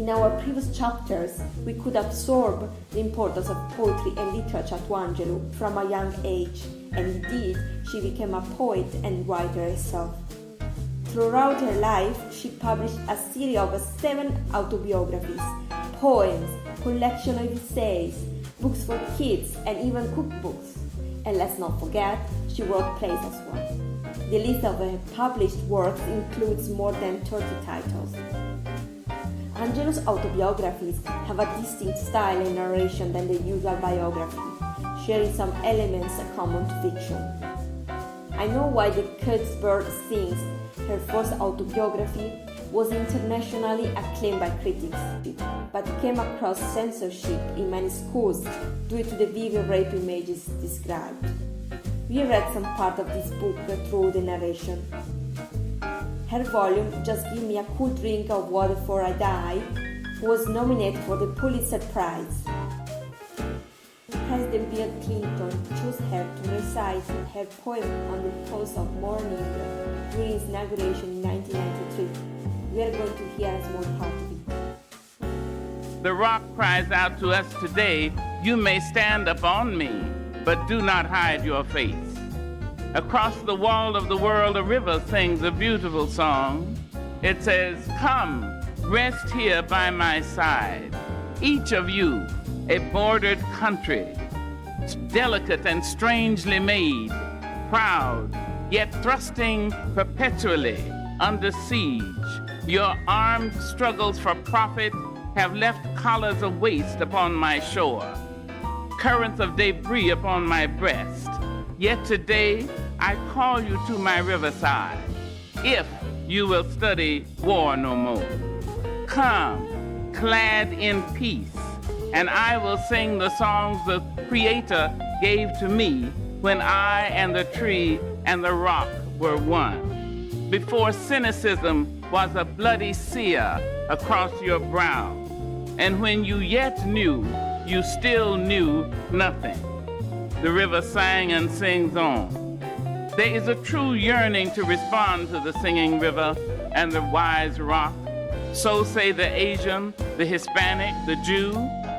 In our previous chapters, we could absorb the importance of poetry and literature to Angelou from a young age, and indeed, she became a poet and writer herself. Throughout her life, she published a series of 7 autobiographies, poems, collection of essays, books for kids, and even cookbooks. And let's not forget, she wrote plays as well. The list of her published works includes more than 30 titles. Angelou's autobiographies have a distinct style and narration than the usual biography, sharing some elements common to fiction. I Know Why the Bird Sings, her first autobiography, was internationally acclaimed by critics, but came across censorship in many schools due to the vivid rape images described. We read some part of this book through the narration. Her volume, Just Give Me a Cool Drink of Water Before I Die, was nominated for the Pulitzer Prize. President Bill Clinton chose her to recite her poem on the post of mourning during his inauguration in 1993. We are going to hear a small part of it. The rock cries out to us today, "You may stand upon me, but do not hide your face." Across the wall of the world, a river sings a beautiful song. It says, "Come, rest here by my side. Each of you, a bordered country, delicate and strangely made, proud, yet thrusting perpetually under siege. Your armed struggles for profit have left collars of waste upon my shore, currents of debris upon my breast. Yet today I call you to my riverside, if you will study war no more. Come, clad in peace, and I will sing the songs the Creator gave to me when I and the tree and the rock were one. Before cynicism was a bloody sear across your brow, and when you yet knew, you still knew nothing." The river sang and sings on. There is a true yearning to respond to the singing river and the wise rock. So say the Asian, the Hispanic, the Jew,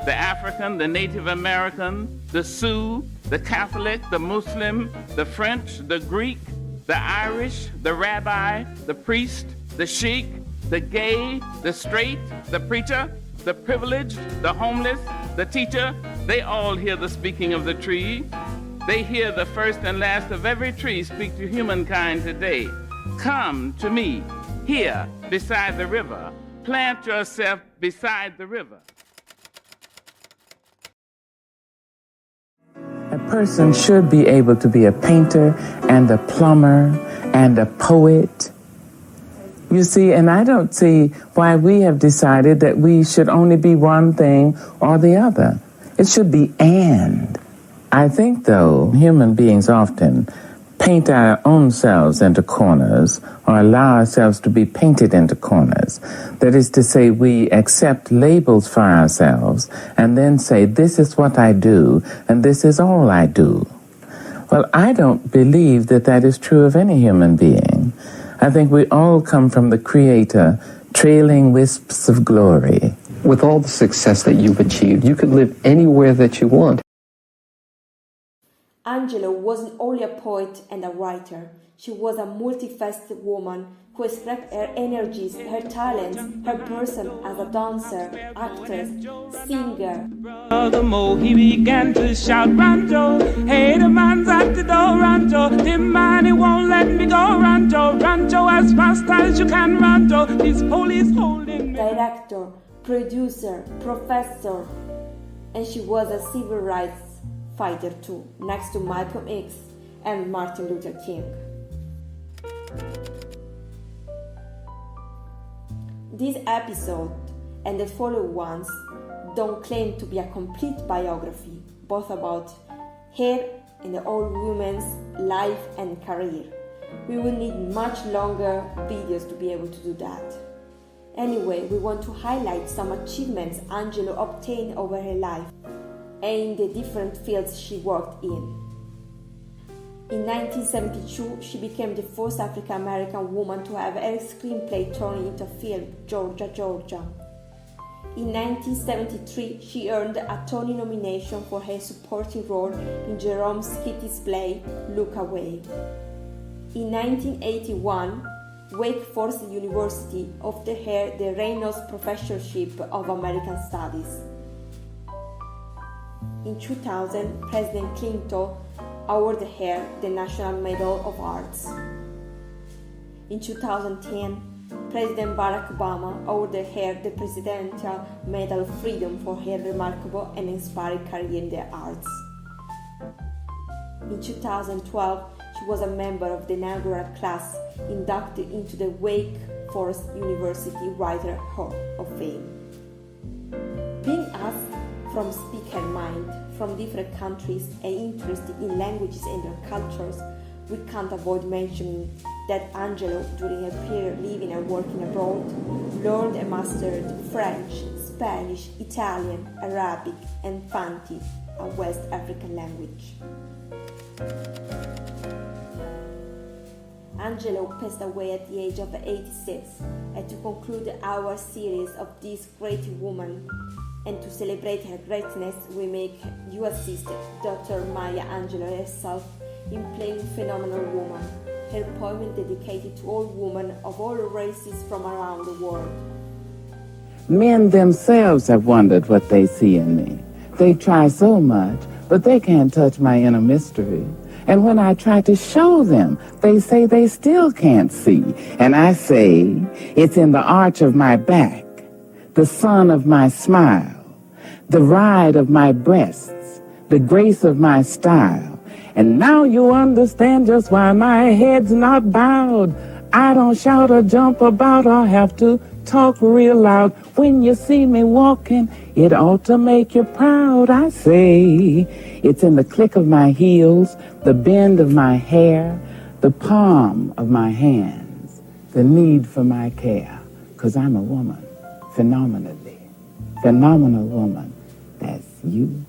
the African, the Native American, the Sioux, the Catholic, the Muslim, the French, the Greek, the Irish, the rabbi, the priest, the sheik, the gay, the straight, the preacher, the privileged, the homeless, the teacher. They all hear the speaking of the tree. They hear the first and last of every tree speak to humankind today. Come to me, here beside the river. Plant yourself beside the river. A person should be able to be a painter and a plumber and a poet. You see, and I don't see why we have decided that we should only be one thing or the other. It should be and. I think, though, human beings often paint our own selves into corners or allow ourselves to be painted into corners. That is to say, we accept labels for ourselves and then say, this is what I do and this is all I do. Well, I don't believe that that is true of any human being. I think we all come from the Creator, trailing wisps of glory. With all the success that you've achieved, you could live anywhere that you want. Angelou wasn't only a poet and a writer. She was a multifaceted woman who expressed her energies, her talents, her person as a dancer, actress, singer. The more he began to shout, Rancho, hey, the man's at the door, Rancho, the man, he won't let me go, Rancho, Rancho, as fast as you can, Rancho, this police holding me. Director, producer, professor, and she was a civil rights fighter too, next to Malcolm X and Martin Luther King. This episode and the following ones don't claim to be a complete biography, both about her and the old woman's life and career. We will need much longer videos to be able to do that. Anyway, we want to highlight some achievements Angelou obtained over her life and in the different fields she worked in. In 1972, she became the first African-American woman to have her screenplay turned into film, Georgia, Georgia. In 1973, she earned a Tony nomination for her supporting role in Jerome Skitty's play Look Away. In 1981, Wake Forest University offered her the Reynolds Professorship of American Studies. In 2000, President Clinton awarded her the National Medal of Arts. In 2010, President Barack Obama awarded her the Presidential Medal of Freedom for her remarkable and inspiring career in the arts. In 2012, she was a member of the inaugural class inducted into the Wake Forest University Writer Hall of Fame. Being asked from Speak Her Mind from different countries and interested in languages and their cultures, we can't avoid mentioning that Angelou, during her period living and working abroad, learned and mastered French, Spanish, Italian, Arabic, and Fanti, a West African language. Angelou passed away at the age of 86, and to conclude our series of this great woman, and to celebrate her greatness, we make you assist Dr. Maya Angelou herself in playing Phenomenal Woman, her poem dedicated to all women of all races from around the world. Men themselves have wondered what they see in me. They try so much, but they can't touch my inner mystery. And when I try to show them, they say they still can't see. And I say, it's in the arch of my back, the sun of my smile, the ride of my breasts, the grace of my style. And now you understand just why my head's not bowed. I don't shout or jump about or have to talk real loud. When you see me walking, it ought to make you proud. I say, it's in the click of my heels, the bend of my hair, the palm of my hands, the need for my care. 'Cause I'm a woman, phenomenal woman. That's you.